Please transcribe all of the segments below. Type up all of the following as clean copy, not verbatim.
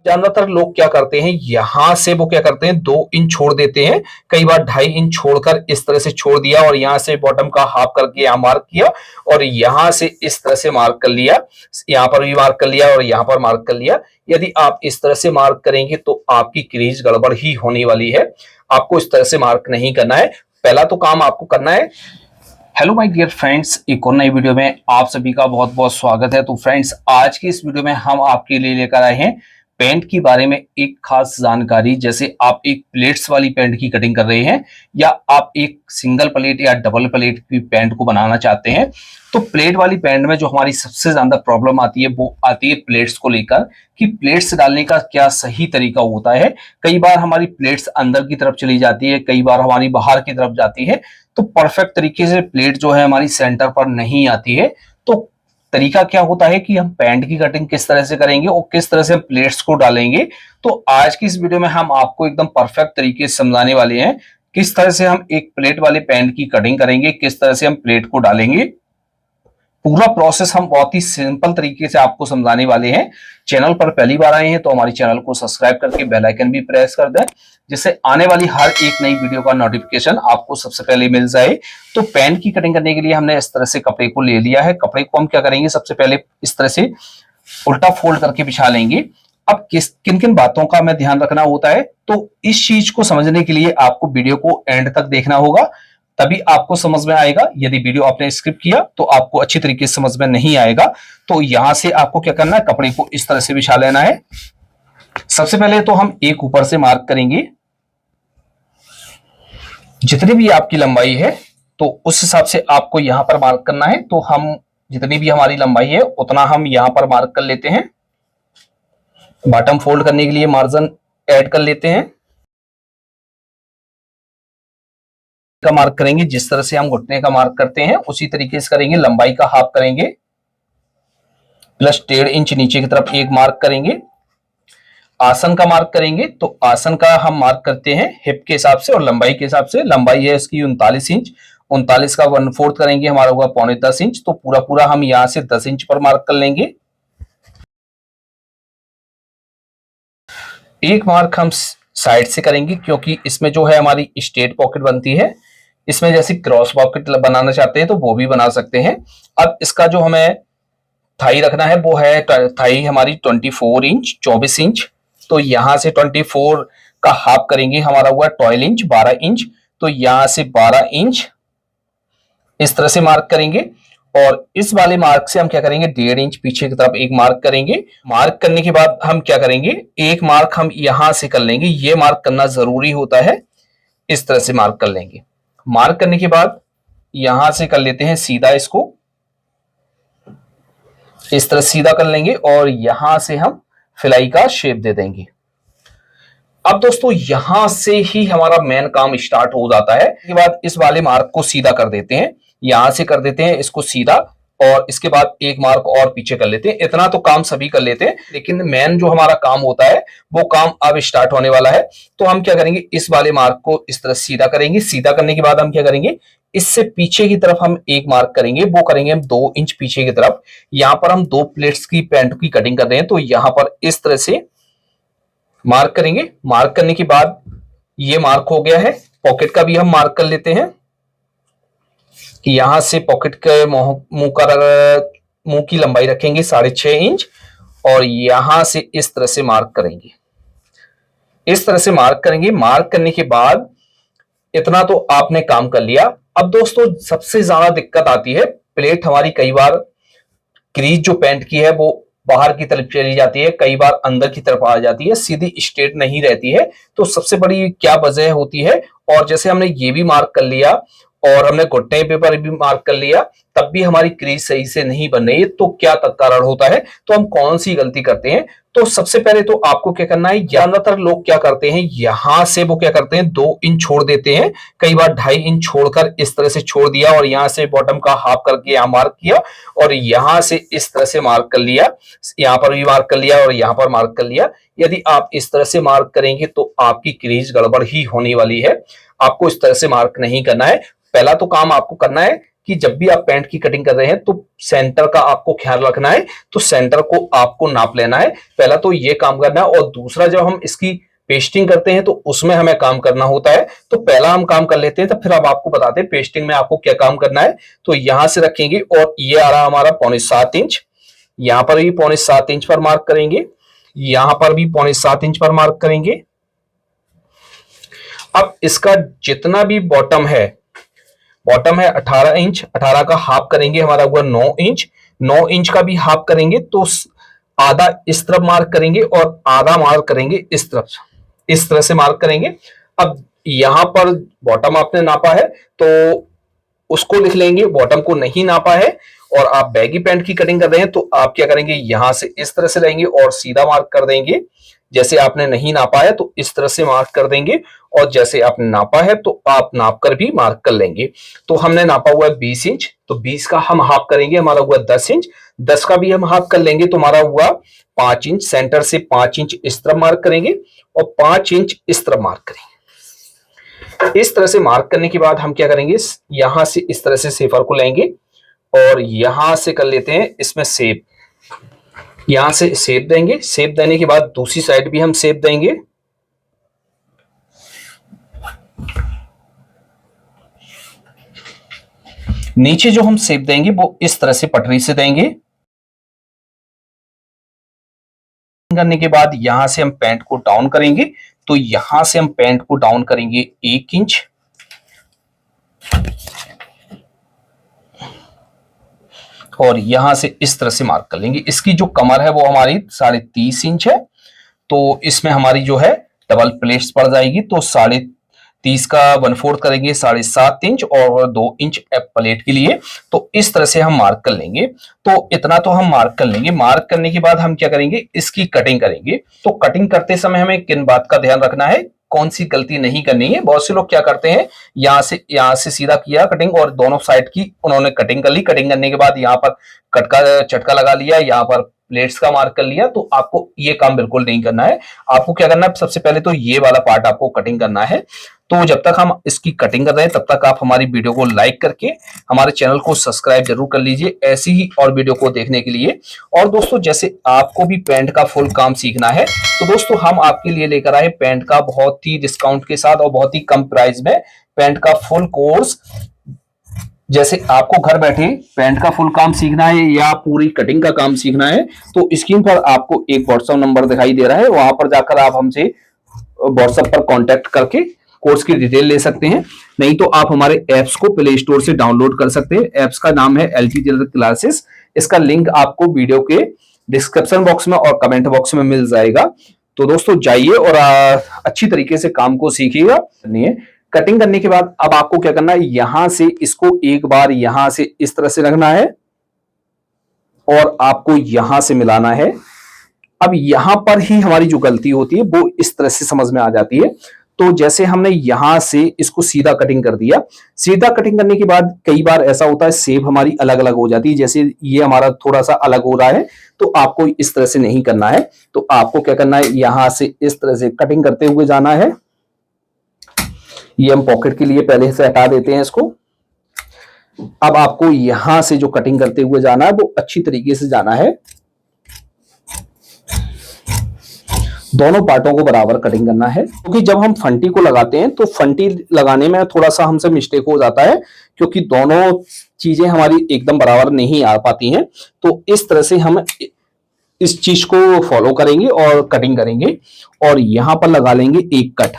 ज्यादातर लोग क्या करते हैं, यहां से वो क्या करते हैं 2 इंच छोड़ देते हैं, कई बार 2.5 इंच छोड़कर इस तरह से छोड़ दिया और यहां से बॉटम का हाफ करके यहां मार्क किया और यहां से इस तरह से मार्क कर लिया, यहां पर भी मार्क कर लिया और यहां पर मार्क कर लिया। यदि आप इस तरह से मार्क करेंगे तो आपकी क्रीज गड़बड़ ही होने वाली है। आपको इस तरह से मार्क नहीं करना है। पहला तो काम आपको करना है। हेलो माय डियर फ्रेंड्स, एक और नई वीडियो में आप सभी का बहुत बहुत स्वागत है। तो फ्रेंड्स, आज की इस वीडियो में हम आपके लिए लेकर आए हैं पैंट के बारे में एक खास जानकारी। जैसे आप एक प्लेट्स वाली पैंट की कटिंग कर रहे हैं या आप एक सिंगल प्लेट या डबल प्लेट की पैंट को बनाना चाहते हैं, तो प्लेट वाली पैंट में जो हमारी सबसे ज्यादा प्रॉब्लम आती है वो आती है प्लेट्स को लेकर कि प्लेट्स डालने का क्या सही तरीका होता है। कई बार हमारी प्लेट्स अंदर की तरफ चली जाती है, कई बार हमारी बाहर की तरफ जाती है, तो परफेक्ट तरीके से प्लेट जो है हमारी सेंटर पर नहीं आती है। तो तरीका क्या होता है कि हम पैंट की कटिंग किस तरह से करेंगे और किस तरह से हम प्लेट्स को डालेंगे। तो आज की इस वीडियो में हम आपको एकदम परफेक्ट तरीके से समझाने वाले हैं किस तरह से हम एक प्लेट वाले पैंट की कटिंग करेंगे, किस तरह से हम प्लेट को डालेंगे। पूरा प्रोसेस हम बहुत ही सिंपल तरीके से आपको समझाने वाले हैं। चैनल पर पहली बार आए हैं तो हमारे चैनल को सब्सक्राइब करके बेल आइकन भी प्रेस कर दें, जिससे आने वाली हर एक नई वीडियो का नोटिफिकेशन आपको सबसे पहले मिल जाए। तो पैंट की कटिंग करने के लिए हमने इस तरह से कपड़े को ले लिया है। कपड़े को हम क्या करेंगे, सबसे पहले इस तरह से उल्टा फोल्ड करके बिछा लेंगे। अब किन किन बातों का हमें ध्यान रखना होता है, तो इस चीज को समझने के लिए आपको वीडियो को एंड तक देखना होगा, तभी आपको समझ में आएगा। यदि वीडियो आपने स्किप किया तो आपको अच्छी तरीके से समझ में नहीं आएगा। तो यहां से आपको क्या करना है, कपड़े को इस तरह से बिछा लेना है। सबसे पहले तो हम एक ऊपर से मार्क करेंगे, जितनी भी आपकी लंबाई है तो उस हिसाब से आपको यहां पर मार्क करना है। तो हम जितनी भी हमारी लंबाई है उतना हम यहां पर मार्क कर लेते हैं। बॉटम फोल्ड करने के लिए मार्जिन ऐड कर लेते हैं का मार्क करेंगे। जिस तरह से हम घुटने का मार्क करते हैं उसी तरीके से करेंगे। लंबाई का हाफ करेंगे प्लस 1.5 इंच नीचे की तरफ एक मार्क करेंगे। आसन का मार्क करेंगे तो आसन का हम मार्क करते हैं हिप के हिसाब से और लंबाई के हिसाब से। लंबाई है इसकी 39 इंच, 39 का 1/4 करेंगे, हमारा होगा 9.25 इंच। तो पूरा पूरा हम यहां से 10 इंच पर मार्क कर लेंगे। एक मार्क हम साइड से करेंगे क्योंकि इसमें जो है हमारी स्ट्रेट पॉकेट बनती है। इसमें जैसे क्रॉस पॉकेट बनाना चाहते हैं तो वो भी बना सकते हैं। अब इसका जो हमें थाई रखना है वो है, थाई हमारी 24 इंच 24 इंच। तो यहां से 24 का हाफ करेंगे, हमारा हुआ 12 इंच 12 इंच। तो यहां से 12 इंच इस तरह से मार्क करेंगे और इस वाले मार्क से हम क्या करेंगे, 1.5 इंच पीछे की तरफ एक मार्क करेंगे। मार्क करने के बाद हम क्या करेंगे, एक मार्क हम यहां से कर लेंगे। ये मार्क करना जरूरी होता है। इस तरह से मार्क कर लेंगे। मार्क करने के बाद यहां से कर लेते हैं सीधा, इसको इस तरह सीधा कर लेंगे और यहां से हम फिलाई का शेप दे देंगे। अब दोस्तों यहां से ही हमारा मेन काम स्टार्ट हो जाता है। इसके बाद इस वाले मार्क को सीधा कर देते हैं, यहां से कर देते हैं इसको सीधा और इसके बाद एक मार्क और पीछे कर लेते हैं। इतना तो काम सभी कर लेते हैं, लेकिन मेन जो हमारा काम होता है वो काम अब स्टार्ट होने वाला है। तो हम क्या करेंगे, इस वाले मार्क को इस तरह सीधा करेंगे। सीधा करने के बाद हम क्या करेंगे, इससे पीछे की तरफ हम एक मार्क करेंगे, वो करेंगे हम 2 इंच पीछे की तरफ। यहां पर हम 2 प्लेट्स की पैंट की कटिंग कर रहे हैं, तो यहां पर इस तरह से मार्क करेंगे। मार्क करने के बाद ये मार्क हो गया है। पॉकेट का भी हम मार्क कर लेते हैं कि यहां से पॉकेट के मुंह की लंबाई रखेंगे 6.5 इंच और यहां से इस तरह से मार्क करेंगे। इस तरह से मार्क करेंगे। मार्क करने के बाद इतना तो आपने काम कर लिया। अब दोस्तों सबसे ज्यादा दिक्कत आती है, प्लेट हमारी कई बार क्रीज जो पैंट की है वो बाहर की तरफ चली जाती है, कई बार अंदर की तरफ आ जाती है, सीधी स्ट्रेट नहीं रहती है। तो सबसे बड़ी क्या वजह होती है, और जैसे हमने ये भी मार्क कर लिया और हमने घुटने पर भी मार्क कर लिया, तब भी हमारी क्रीज सही से नहीं बन रही है, तो क्या कारण होता है, तो हम कौन सी गलती करते हैं। तो सबसे पहले तो आपको क्या करना है, ज्यादातर लोग क्या करते हैं, यहां से वो क्या करते हैं 2 इंच छोड़ देते हैं, कई बार 2.5 इंच छोड़कर इस तरह से छोड़ दिया और यहां से बॉटम का हाफ करके यहां मार्क किया और यहां से इस तरह से मार्क कर लिया, यहां पर भी मार्क कर लिया और यहां पर मार्क कर लिया। यदि आप इस तरह से मार्क करेंगे तो आपकी क्रीज गड़बड़ ही होने वाली है। आपको इस तरह से मार्क नहीं करना है। पहला तो काम आपको करना है कि जब भी आप पैंट की कटिंग कर रहे हैं तो सेंटर का आपको ख्याल रखना है, तो सेंटर को आपको नाप लेना है। पहला तो ये काम करना है, और दूसरा जब हम इसकी पेस्टिंग करते हैं तो उसमें हमें काम करना होता है। तो पहला हम काम कर लेते हैं, तो फिर अब आपको बताते हैं पेस्टिंग में आपको क्या काम करना है। तो यहां से रखेंगे और ये आ रहा हमारा 7.25 इंच, यहां पर भी 7.25 इंच पर मार्क करेंगे, यहां पर भी 7.25 इंच पर मार्क करेंगे। अब इसका जितना भी बॉटम है 18 इंच, 18 का हाफ करेंगे, हमारा हुआ 9 इंच, 9 इंच का भी हाफ करेंगे, तो आधा इस तरफ मार्क करेंगे और आधा मार्क करेंगे इस तरफ, इस तरह से मार्क करेंगे। अब यहां पर बॉटम आपने नापा है तो उसको लिख लेंगे, बॉटम को नहीं नापा है और आप बैगी पैंट की कटिंग कर रहे हैं तो आप क्या करेंगे, यहां से इस तरह से रहेंगे और सीधा मार्क कर देंगे। जैसे आपने नहीं नापा है तो इस तरह से मार्क कर देंगे, और जैसे आपने नापा है तो आप नाप कर भी मार्क कर लेंगे। तो हमने नापा हुआ है 20 इंच, तो 20 का हम हाफ करेंगे, हमारा हुआ 10 इंच, 10 का भी हम हाफ कर लेंगे, तो हमारा हुआ 5 इंच। सेंटर से 5 इंच इस तरफ मार्क करेंगे और 5 इंच इस तरफ मार्क करेंगे। इस तरह से मार्क करने के बाद हम क्या करेंगे, यहां से इस तरह से शेपर को लेंगे और यहां से कर लेते हैं इसमें शेप, यहां से शेप देंगे। शेप देने के बाद दूसरी साइड भी हम शेप देंगे। नीचे जो हम शेप देंगे वो इस तरह से पटरी से देंगे। करने के बाद यहां से हम पैंट को डाउन करेंगे, तो यहां से हम पैंट को डाउन करेंगे 1 इंच, और यहां से इस तरह से मार्क कर लेंगे। इसकी जो कमर है वो हमारी 30.5 इंच है, तो इसमें हमारी जो है डबल प्लेट्स पड़ जाएगी, तो 30.5 का 1/4 करेंगे 7.5 इंच और 2 इंच प्लेट के लिए। तो इस तरह से हम मार्क कर लेंगे। तो इतना तो हम मार्क कर लेंगे। मार्क करने के बाद हम क्या करेंगे, इसकी कटिंग करेंगे। तो कटिंग करते समय हमें किन बात का ध्यान रखना है, कौन सी गलती नहीं करनी है। बहुत से लोग क्या करते हैं, यहां से सीधा किया कटिंग और दोनों साइड की उन्होंने कटिंग कर ली। कटिंग करने के बाद यहाँ पर चटका लगा लिया, यहाँ पर प्लेट्स का मार्क कर लिया। तो आपको ये काम बिल्कुल नहीं करना है। आपको क्या करना है, सबसे पहले तो ये वाला पार्ट आपको कटिंग करना है। तो जब तक हम इसकी कटिंग कर रहे हैं तब तक आप हमारी वीडियो को लाइक करके हमारे चैनल को सब्सक्राइब जरूर कर लीजिए, ऐसी ही और वीडियो को देखने के लिए। और दोस्तों, जैसे आपको भी पैंट का फुल काम सीखना है तो दोस्तों हम आपके लिए लेकर आए पैंट का बहुत ही डिस्काउंट के साथ और बहुत ही कम प्राइस में पैंट का फुल कोर्स। जैसे आपको घर बैठे पैंट का फुल काम सीखना है या पूरी कटिंग का काम सीखना है तो स्क्रीन पर आपको एक व्हाट्सएप नंबर दिखाई दे रहा है, वहां पर जाकर आप हमसे व्हाट्सएप पर कांटेक्ट करके कोर्स की डिटेल ले सकते हैं। नहीं तो आप हमारे ऐप्स को प्ले स्टोर से डाउनलोड कर सकते हैं। ऐप्स का नाम है LT टेलर क्लासेस। इसका लिंक आपको वीडियो के डिस्क्रिप्शन बॉक्स में और कमेंट बॉक्स में मिल जाएगा। तो दोस्तों जाइए और अच्छी तरीके से काम को सीखिएगा। कटिंग करने के बाद अब आपको क्या करना है, यहां से इसको एक बार यहां से इस तरह से रखना है और आपको यहां से मिलाना है। अब यहां पर ही हमारी जो गलती होती है वो इस तरह से समझ में आ जाती है। तो जैसे हमने यहां से इसको सीधा कटिंग कर दिया, सीधा कटिंग करने के बाद कई बार ऐसा होता है शेप हमारी अलग अलग हो जाती है। जैसे ये हमारा थोड़ा सा अलग हो रहा है तो आपको इस तरह से नहीं करना है। तो आपको क्या करना है, यहां से इस तरह से कटिंग करते हुए जाना है। ये हम पॉकेट के लिए पहले से हटा देते हैं इसको। अब आपको यहां से जो कटिंग करते हुए जाना है वो अच्छी तरीके से जाना है, दोनों पार्टों को बराबर कटिंग करना है। क्योंकि जब हम फंटी को लगाते हैं तो फंटी लगाने में थोड़ा सा हमसे मिस्टेक हो जाता है, क्योंकि दोनों चीजें हमारी एकदम बराबर नहीं आ पाती हैं। तो इस तरह से हम इस चीज को फॉलो करेंगे और कटिंग करेंगे और यहां पर लगा लेंगे एक कट।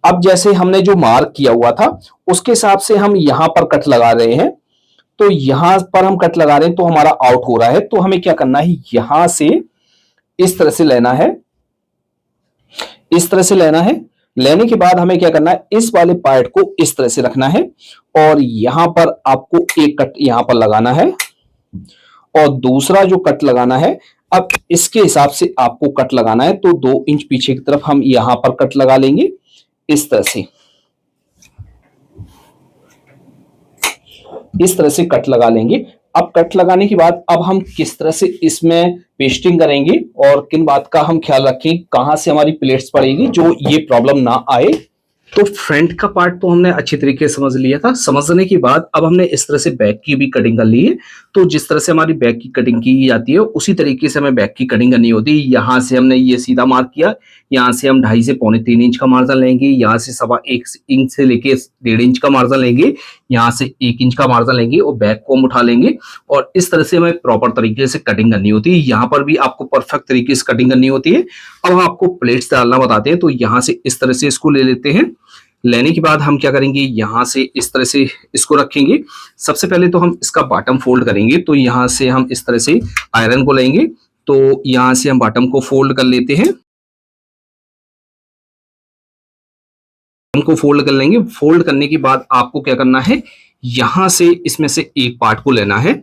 अब जैसे हमने जो मार्क किया हुआ था उसके हिसाब से हम यहां पर कट लगा रहे हैं। तो यहां पर हम कट लगा रहे हैं तो हमारा आउट हो रहा है। तो हमें क्या करना है, यहां से इस तरह से लेना है, इस तरह से लेना है। लेने के बाद हमें क्या करना है, इस वाले पार्ट को इस तरह से रखना है और यहां पर आपको एक कट यहां पर लगाना है और दूसरा जो कट लगाना है, अब इसके हिसाब से आपको कट लगाना है। तो 2 इंच पीछे की तरफ हम यहां पर कट लगा लेंगे इस तरह से, इस तरह से कट लगा लेंगे। अब कट लगाने के बाद अब हम किस तरह से इसमें पेस्टिंग करेंगे और किन बात का हम ख्याल रखें, कहां से हमारी प्लेट्स पड़ेगी जो ये प्रॉब्लम ना आए। तो फ्रंट का पार्ट तो हमने अच्छी तरीके से समझ लिया था। समझने के बाद अब हमने इस तरह से बैक की भी कटिंग कर ली है। तो जिस तरह से हमारी बैक की कटिंग की जाती है उसी तरीके से हमें बैक की कटिंग करनी होती है। यहाँ से हमने ये सीधा मार्क किया, यहाँ से हम 2.5 से पौने 3 इंच का मार्जिन लेंगे, यहाँ से 1.25 इंच से लेके 1.5 इंच का मार्जिन लेंगे, यहाँ से 1 इंच का मार्जिन लेंगे और बैक को हम उठा लेंगे और इस तरह से हमें प्रॉपर तरीके से कटिंग करनी होती है। यहाँ पर भी आपको परफेक्ट तरीके से कटिंग करनी होती है। अब हम आपको प्लेट्स डालना बताते हैं। तो यहाँ से इस तरह से इसको ले लेते हैं। लेने के बाद हम क्या करेंगे, यहां से इस तरह से इसको रखेंगे। सबसे पहले तो हम इसका बॉटम फोल्ड करेंगे। तो यहां से हम इस तरह से आयरन को लेंगे। तो यहां से हम बॉटम को फोल्ड कर लेते हैं, हमको फोल्ड कर लेंगे। फोल्ड करने के बाद आपको क्या करना है, यहां से इसमें से एक पार्ट को लेना है।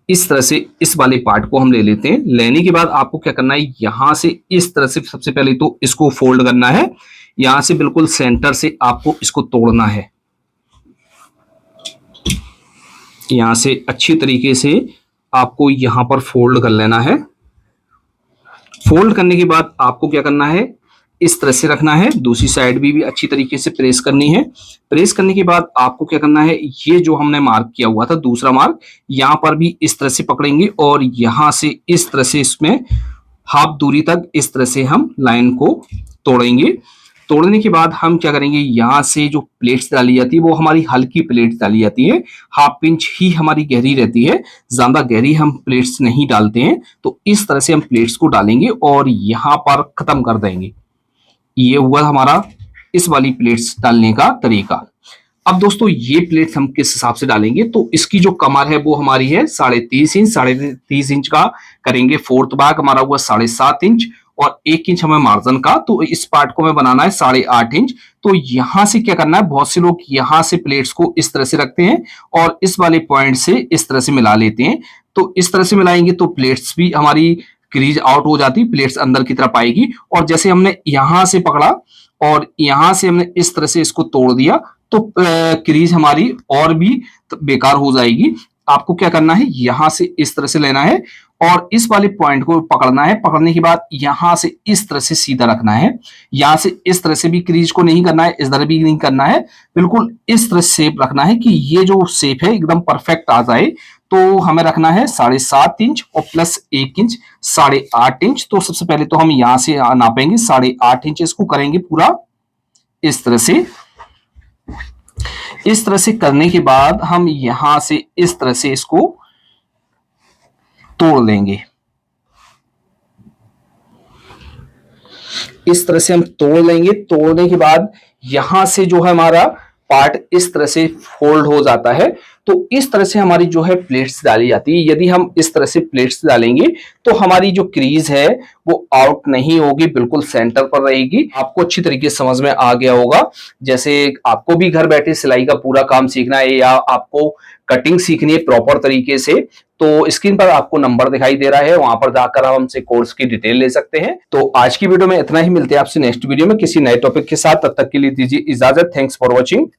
इस तरह से इस वाले पार्ट को हम ले लेते हैं। लेने के बाद आपको क्या करना है, यहां से इस तरह से सबसे पहले तो इसको फोल्ड करना है। यहां से बिल्कुल सेंटर से आपको इसको तोड़ना है। यहां से अच्छी तरीके से आपको यहां पर फोल्ड कर लेना है। फोल्ड करने के बाद आपको क्या करना है, इस तरह से रखना है। दूसरी साइड भी अच्छी तरीके से प्रेस करनी है। प्रेस करने के बाद आपको क्या करना है, ये जो हमने मार्क किया हुआ था दूसरा मार्क, यहां पर भी इस तरह से पकड़ेंगे और यहां से इस तरह से इसमें हाफ दूरी तक इस तरह से हम लाइन को तोड़ेंगे। तोड़ने के बाद हम क्या करेंगे, यहां से जो प्लेट्स डाली जाती है वो हमारी हल्की प्लेट्स डाली जाती है। 1/2 इंच ही हमारी गहरी रहती है, ज्यादा गहरी हम प्लेट्स नहीं डालते हैं। तो इस तरह से हम प्लेट्स को डालेंगे और यहां पर खत्म कर देंगे। ये हुआ हमारा इस वाली प्लेट्स डालने का तरीका। अब दोस्तों ये प्लेट्स हम किस हिसाब से डालेंगे, तो इसकी जो कमर है वो हमारी है 3.5 इंच। 3.5 इंच का करेंगे, फोर्थ भाग हमारा हुआ 7.5 इंच और 1 इंच हमें मार्जिन का। तो इस पार्ट को हमें बनाना है 8.5 इंच। तो यहां से क्या करना है, बहुत से लोग यहां से प्लेट्स को इस तरह से रखते हैं और इस वाले पॉइंट से इस तरह से मिला लेते हैं। तो इस तरह से मिलाएंगे तो प्लेट्स भी हमारी क्रीज आउट हो जाती, प्लेट्स अंदर की तरफ आएगी। और जैसे हमने यहां से पकड़ा और यहां से हमने इस तरह से इसको तोड़ दिया तो क्रीज हमारी और भी बेकार हो जाएगी। आपको क्या करना है, यहां से इस तरह से लेना है और इस वाले पॉइंट को पकड़ना है। पकड़ने के बाद यहां से इस तरह से सीधा रखना है। यहां से इस तरह से भी क्रीज को नहीं करना है, इस तरह भी नहीं करना है, बिल्कुल इस तरह शेप रखना है कि ये जो शेप है एकदम परफेक्ट आ जाए। तो हमें रखना है 7.5 इंच और प्लस 1 इंच 8.5 इंच। तो सबसे पहले तो हम यहां से नापेंगे 8.5 इंच, इसको करेंगे पूरा इस तरह से। इस तरह से करने के बाद हम यहां से इस तरह से इसको तोड़ लेंगे। इस तरह से हम तोड़ लेंगे। तोड़ने के बाद यहां से जो है हमारा पार्ट इस तरह से फोल्ड हो जाता है। तो इस तरह से हमारी जो है प्लेट्स डाली जाती है। यदि हम इस तरह से प्लेट्स डालेंगे तो हमारी जो क्रीज है वो आउट नहीं होगी, बिल्कुल सेंटर पर रहेगी। आपको अच्छी तरीके से समझ में आ गया होगा। जैसे आपको भी घर बैठे सिलाई का पूरा काम सीखना है या आपको कटिंग सीखनी है प्रॉपर तरीके से, तो स्क्रीन पर आपको नंबर दिखाई दे रहा है, वहां पर जाकर आप हमसे कोर्स की डिटेल ले सकते हैं। तो आज की वीडियो में इतना ही, मिलते हैं आपसे नेक्स्ट वीडियो में किसी नए टॉपिक के साथ। तब तक के लिए दीजिए इजाजत। Thanks for watching.